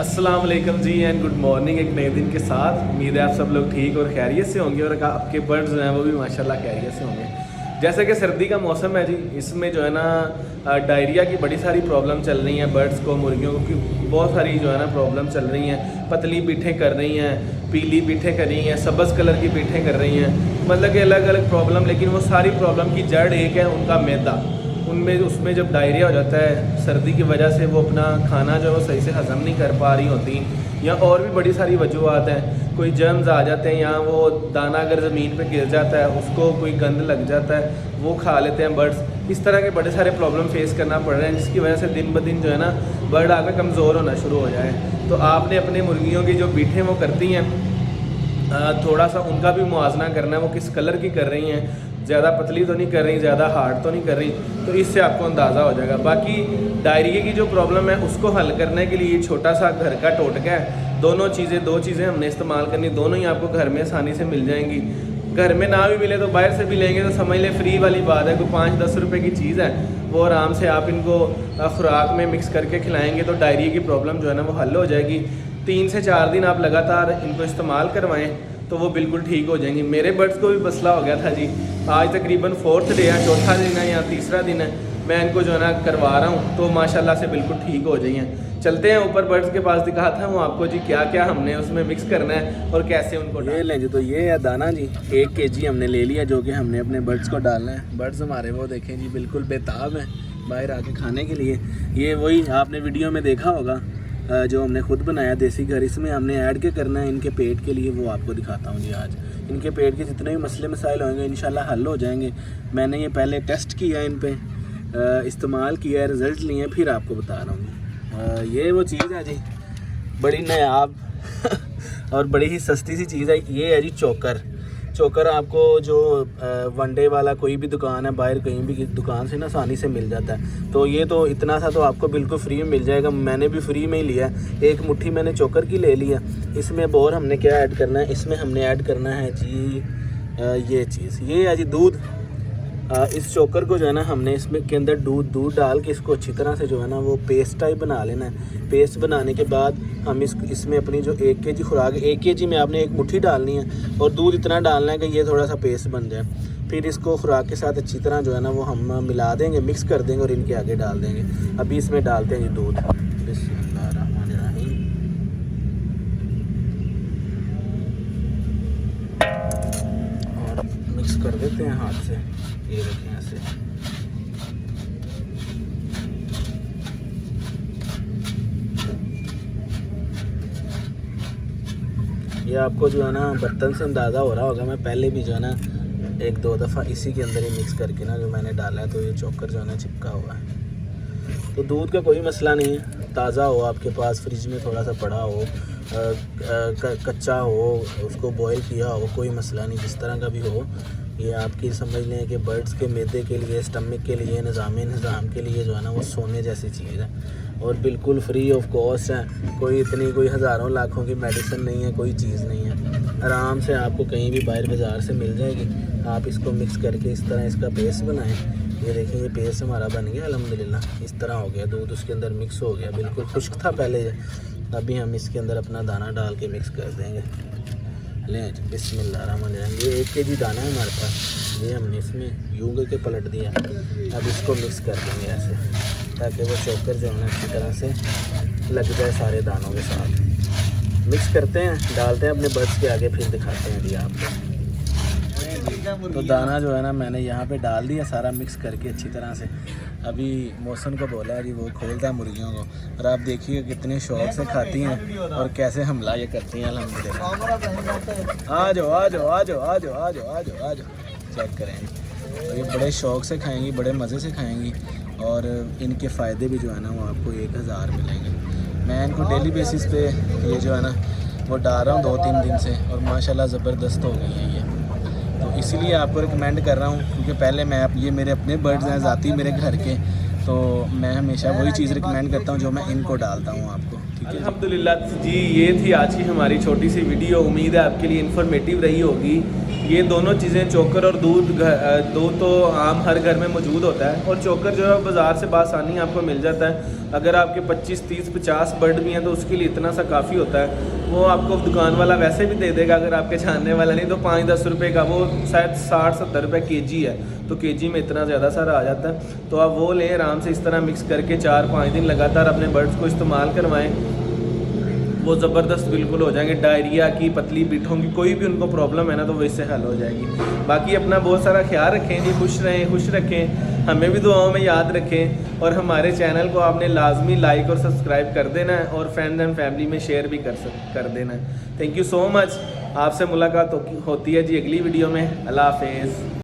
अस्सलाम वालेकुम जी and good morning. एक नए दिन के साथ उम्मीद है आप सब लोग ठीक और खैरियत से होंगे और आपके बर्ड्स जो हैं वो भी माशाल्लाह खैरियत से होंगे। जैसे कि सर्दी का मौसम है जी, इसमें जो है ना डायरिया की बड़ी सारी प्रॉब्लम चल रही हैं बर्ड्स को, मुर्गियों को, बहुत सारी जो है ना प्रॉब्लम चल रही हैं। पतली पीठें कर रही हैं, पीली पीठें कर रही हैं, सब्ज़ कलर की पीठें कर रही हैं, मतलब कि अलग अलग प्रॉब्लम। लेकिन वो सारी प्रॉब्लम की जड़ एक है, उनका मैदा। उसमें जब डायरिया हो जाता है सर्दी की वजह से, वो अपना खाना जो है वो सही से हज़म नहीं कर पा रही होती, या और भी बड़ी सारी वजूहत हैं। कोई जर्म्स आ जाते हैं, या वो दाना अगर ज़मीन पे गिर जाता है उसको कोई गंद लग जाता है, वो खा लेते हैं बर्ड्स। इस तरह के बड़े सारे प्रॉब्लम फेस करना पड़ रहे हैं, जिसकी वजह से दिन ब दिन जो है ना बर्ड आगे कमज़ोर होना शुरू हो जाए। तो आपने अपने मुर्गियों की जो पीठें वो करती हैं, थोड़ा सा उनका भी मुआवजा करना है, वो किस कलर की कर रही हैं, ज़्यादा पतली तो नहीं कर रही, ज़्यादा हार्ड तो नहीं कर रही, तो इससे आपको अंदाज़ा हो जाएगा। बाकी डायरिया की जो प्रॉब्लम है उसको हल करने के लिए छोटा सा घर का टोटका है। दो चीज़ें हमने इस्तेमाल करनी, दोनों ही आपको घर में आसानी से मिल जाएंगी। घर में ना भी मिले तो बाहर से भी लेंगे तो समझ लें फ्री वाली बात है, कोई 5-10 रुपये की चीज़ है, वो आराम से आप इनको खुराक में मिक्स करके खिलाएँगे तो डायरिया की प्रॉब्लम जो है ना वो हल हो जाएगी। 3 से 4 दिन आप लगातार इनको इस्तेमाल करवाएं तो वो बिल्कुल ठीक हो जाएंगी। मेरे बर्ड्स को भी मसला हो गया था जी, आज तकरीबन 4th डे है, चौथा दिन है या तीसरा दिन है, मैं इनको जो है ना करवा रहा हूँ, तो माशाल्लाह से बिल्कुल ठीक हो जाइए। चलते हैं ऊपर बर्ड्स के पास, दिखाता हूँ आपको जी क्या क्या हमने उसमें मिक्स करना है और कैसे उनको ये लें जी। तो ये है दाना जी, 1 kg हमने ले लिया, जो कि हमने अपने बर्ड्स को डालना है। बर्ड्स हमारे वो देखें जी बिल्कुल बेताब हैं बाहर आके खाने के लिए। ये वही आपने वीडियो में देखा होगा जो हमने खुद बनाया देसी घर, इसमें हमने ऐड के करना है इनके पेट के लिए, वो आपको दिखाता हूँ जी। आज इनके पेट के जितने भी मसले मसाइल होंगे इंशाल्लाह हल हो जाएंगे। मैंने ये पहले टेस्ट किया, इन पे इस्तेमाल किया, रिज़ल्ट लिए, फिर आपको बता रहा हूँ। ये वो चीज़ है जी बड़ी नायाब और बड़ी ही सस्ती सी चीज़ है। ये है जी चोकर आपको जो वनडे वाला कोई भी दुकान है बाहर, कहीं भी दुकान से ना आसानी से मिल जाता है। तो ये तो इतना सा तो आपको बिल्कुल फ्री में मिल जाएगा, मैंने भी फ्री में ही लिया है। 1 मुट्ठी मैंने चोकर की ले लिया। इसमें और हमने क्या ऐड करना है, इसमें हमने ऐड करना है जी ये चीज़, ये है जी दूध। इस चोकर को जो है ना हमने इसमें के अंदर दूध डाल के इसको अच्छी तरह से जो है ना वो पेस्ट टाइप बना लेना है। पेस्ट बनाने के बाद हम इसमें अपनी जो 1 kg खुराक, 1 kg में आपने 1 मुट्ठी डालनी है और दूध इतना डालना है कि ये थोड़ा सा पेस्ट बन जाए। फिर इसको खुराक के साथ अच्छी तरह जो है ना वो हम मिला देंगे, मिक्स कर देंगे और इनके आगे डाल देंगे। अभी इसमें डालते हैं जी दूध, बिस्मिल्लाहिर्रहमानिर्रहीम। और मिक्स कर देते हैं हाथ से, ये देखें ऐसे। ये आपको जो है ना बर्तन से अंदाज़ा हो रहा होगा, मैं पहले भी जो है ना 1-2 दफ़ा इसी के अंदर ही मिक्स करके ना जो मैंने डाला है, तो ये चोकर जो है ना चिपका हुआ है। तो दूध का कोई मसला नहीं है, ताज़ा हो आपके पास, फ्रिज में थोड़ा सा पड़ा हो, कच्चा हो, उसको बॉईल किया हो, कोई मसला नहीं, जिस तरह का भी हो। ये आपकी समझ लें कि बर्ड्स के मैदे के लिए, स्टमक के लिए, निज़ाम के लिए जो है ना वो सोने जैसी चीज़ है और बिल्कुल फ्री ऑफ कॉस्ट है। कोई हज़ारों लाखों की मेडिसिन नहीं है, कोई चीज़ नहीं है, आराम से आपको कहीं भी बाहर बाज़ार से मिल जाएगी। आप इसको मिक्स करके इस तरह इसका पेस्ट बनाएं। ये देखिए ये पेस्ट हमारा बन गया अल्हम्दुलिल्लाह, इस तरह हो गया, दूध उसके अंदर मिक्स हो गया, बिल्कुल खुश्क था पहले। अभी हम इसके अंदर अपना दाना डाल के मिक्स कर देंगे। लें बिस्मिल्लाहिर्रहमानिर्रहीम। ये 1 kg दाना है हमारे पास, ये हमने इसमें यूं करके पलट दिया। अब इसको मिक्स कर देंगे ऐसे, ताकि वो चोकर जो है ना अच्छी तरह से लग जाए सारे दानों के साथ। मिक्स करते हैं, डालते हैं अपने बर्ड्स के आगे, फिर दिखाते हैं जी आपको। तो दाना जो है ना मैंने यहाँ पे डाल दिया सारा मिक्स करके अच्छी तरह से। अभी मौसम को बोला है जी वो खोलता है मुर्गियों को, और आप देखिए कितने शौक से खाती हैं और कैसे हमला ये करती हैं अल्हम्दुलिल्लाह। आ जाओ आ जाओ आ जाओ आ जाओ आ जाओ आ जाओ आ जाओ, चेक करें। और ये बड़े शौक से खाएंगी, बड़े मज़े से खाएंगी और इनके फ़ायदे भी जो है ना वो आपको 1000 मिलेंगे। मैं इनको डेली बेसिस पे ये जो है ना वो डाल रहा हूँ 2-3 दिन से, और माशाल्लाह ज़बरदस्त हो गई हैं ये। तो इसीलिए आपको रिकमेंड कर रहा हूँ, क्योंकि पहले ये मेरे अपने बर्ड्स हैं ज़ाती मेरे घर के, तो मैं हमेशा वही चीज़ रिकमेंड करता हूँ जो मैं इनको डालता हूँ आपको, ठीक है। अल्हम्दुलिल्लाह जी, ये थी आज की हमारी छोटी सी वीडियो। उम्मीद है आपके लिए इन्फॉर्मेटिव रही होगी। ये दोनों चीज़ें, चोकर और दूध तो आम हर घर में मौजूद होता है, और चोकर जो है बाज़ार से बासानी आपको मिल जाता है। अगर आपके 25, 30, 50 बर्ड भी हैं तो उसके लिए इतना सा काफ़ी होता है। वो आपको दुकान वाला वैसे भी दे देगा, अगर आपके जानने वाला नहीं तो 5-10 रुपये का, वो शायद 60-70 रुपये केजी है, तो केजी में इतना ज़्यादा सारा आ जाता है। तो आप वो लें, आराम से इस तरह मिक्स करके 4-5 दिन लगातार अपने बर्ड्स को इस्तेमाल करवाएं, वो ज़बरदस्त बिल्कुल हो जाएंगे। डायरिया की, पतली पीठों की, कोई भी उनको प्रॉब्लम है ना तो वो इससे हल हो जाएगी। बाकी अपना बहुत सारा ख्याल रखें जी, खुश रहें, खुश रखें, हमें भी दुआओं में याद रखें, और हमारे चैनल को आपने लाजमी लाइक और सब्सक्राइब कर देना है, और फ्रेंड्स एंड फैमिली में शेयर भी कर देना है। Thank you so much. आपसे मुलाकात होती है जी अगली वीडियो में। अल्लाह हाफिज़।